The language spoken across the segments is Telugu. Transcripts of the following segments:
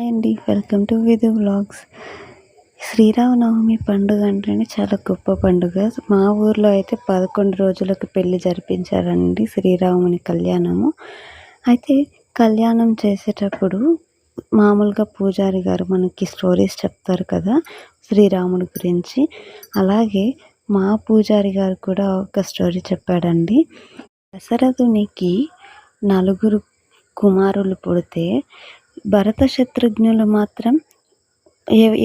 హాయ్ అండి, welcome to Vidhu vlogs. Sri Rama Navami పండుగ అంటేనే చాలా గొప్ప పండుగ. మా ఊర్లో అయితే 11 రోజులకు పెళ్లి జరిపించారండి శ్రీరాముని కళ్యాణము. అయితే కళ్యాణం చేసేటప్పుడు మామూలుగా పూజారి గారు మనకి స్టోరీస్ చెప్తారు కదా శ్రీరాముడి గురించి. అలాగే మా పూజారి గారు కూడా ఒక స్టోరీ చెప్పాడండి. దశరథునికి 4 కుమారులు పుడితే భరత శత్రుఘ్నులు మాత్రం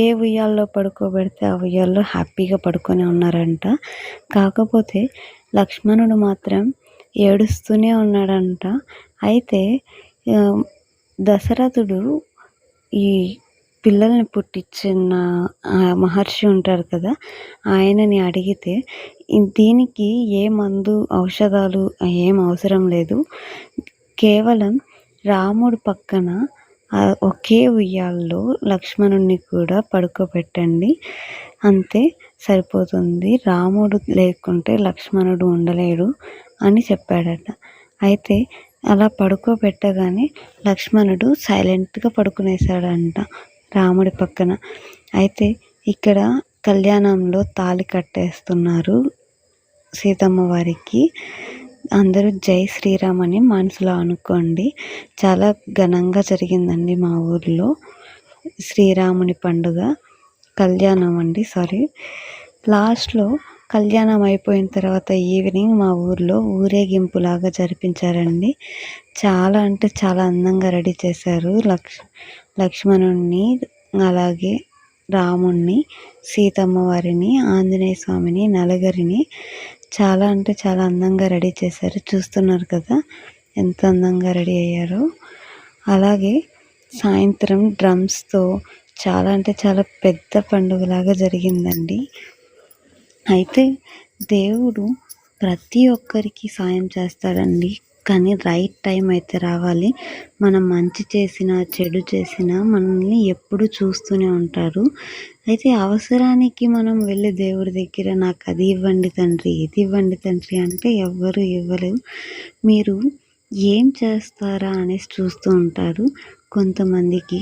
ఏ ఉయ్యాల్లో పడుకోబెడితే ఆ ఉయ్యాల్లో హ్యాపీగా పడుకొని ఉన్నారంట. కాకపోతే లక్ష్మణుడు మాత్రం ఏడుస్తూనే ఉన్నాడంట. అయితే దశరథుడు ఈ పిల్లల్ని పుట్టించిన మహర్షి ఉంటారు కదా, ఆయనని అడిగితే దీనికి ఏ మందు ఔషధాలు ఏం అవసరం లేదు, కేవలం రాముడు పక్కన ఒకే ఉయ్యాల్లో లక్ష్మణుడిని కూడా పడుకోబెట్టండి, అంతే సరిపోతుంది, రాముడు లేకుంటే లక్ష్మణుడు ఉండలేడు అని చెప్పాడట. అయితే అలా పడుకోబెట్టగానే లక్ష్మణుడు సైలెంట్గా పడుకునేశాడంట రాముడి పక్కన. అయితే ఇక్కడ కళ్యాణంలో తాళి కట్టేస్తున్నారు సీతమ్మ వారికి. అందరూ జై శ్రీరామ్ అని మనసులో అనుకోండి. చాలా ఘనంగా జరిగిందండి మా ఊర్లో శ్రీరాముని పండుగ కళ్యాణం అండి. లాస్ట్లో కళ్యాణం అయిపోయిన తర్వాత ఈవినింగ్ మా ఊర్లో ఊరేగింపులాగా జరిపించారండి. చాలా అంటే చాలా అందంగా రెడీ చేశారు లక్ష్మణుణ్ణి, అలాగే రాముణ్ణి, సీతమ్మ వారిని, ఆంజనేయ స్వామిని, నలగరిని చాలా అంటే చాలా అందంగా రెడీ చేశారు. చూస్తున్నారు కదా ఎంత అందంగా రెడీ అయ్యారో. అలాగే సాయంత్రం డ్రమ్స్తో చాలా అంటే చాలా పెద్ద పండుగలాగా జరిగిందండి. అయితే దేవుడు ప్రతి ఒక్కరికి సాయం చేస్తాడండి, కానీ రైట్ టైం అయితే రావాలి. మనం మంచి చేసినా చెడు చేసినా మనల్ని ఎప్పుడు చూస్తూనే ఉంటారు. అయితే అవసరానికి మనం వెళ్ళి దేవుడి దగ్గర నాకు అది ఇవ్వండి తండ్రి, ఇది ఇవ్వండి తండ్రి అంటే ఎవ్వరు ఇవ్వలేరు. మీరు ఏం చేస్తారా అనేసి చూస్తూ ఉంటారు. కొంతమందికి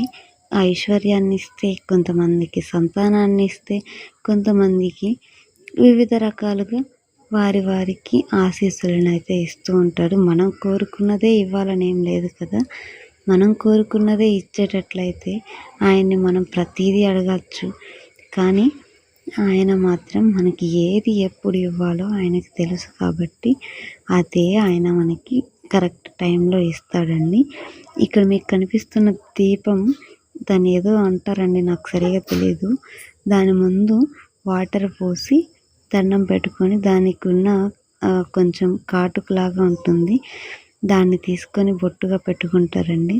ఐశ్వర్యాన్ని ఇస్తే, కొంతమందికి సంతానాన్ని ఇస్తే, కొంతమందికి వివిధ రకాలుగా వారికి ఆశీస్సులను అయితే ఇస్తూ ఉంటాడు. మనం కోరుకున్నదే ఇవ్వాలని ఏం లేదు కదా. మనం కోరుకున్నదే ఇచ్చేటట్లయితే ఆయన్ని మనం ప్రతిదీ అడగచ్చు. కానీ ఆయన మాత్రం మనకి ఏది ఎప్పుడు ఇవ్వాలో ఆయనకి తెలుసు కాబట్టి అదే ఆయన మనకి కరెక్ట్ టైంలో ఇస్తాడండి. ఇక్కడ మీకు కనిపిస్తున్న దీపం, దాన్ని ఏదో అంటారండి, నాకు సరిగా తెలియదు. దాని ముందు వాటర్ పోసి దండం పెట్టుకొని దానికి ఉన్న కొంచెం కాటుకులాగా ఉంటుంది, దాన్ని తీసుకొని బొట్టుగా పెట్టుకుంటారండి.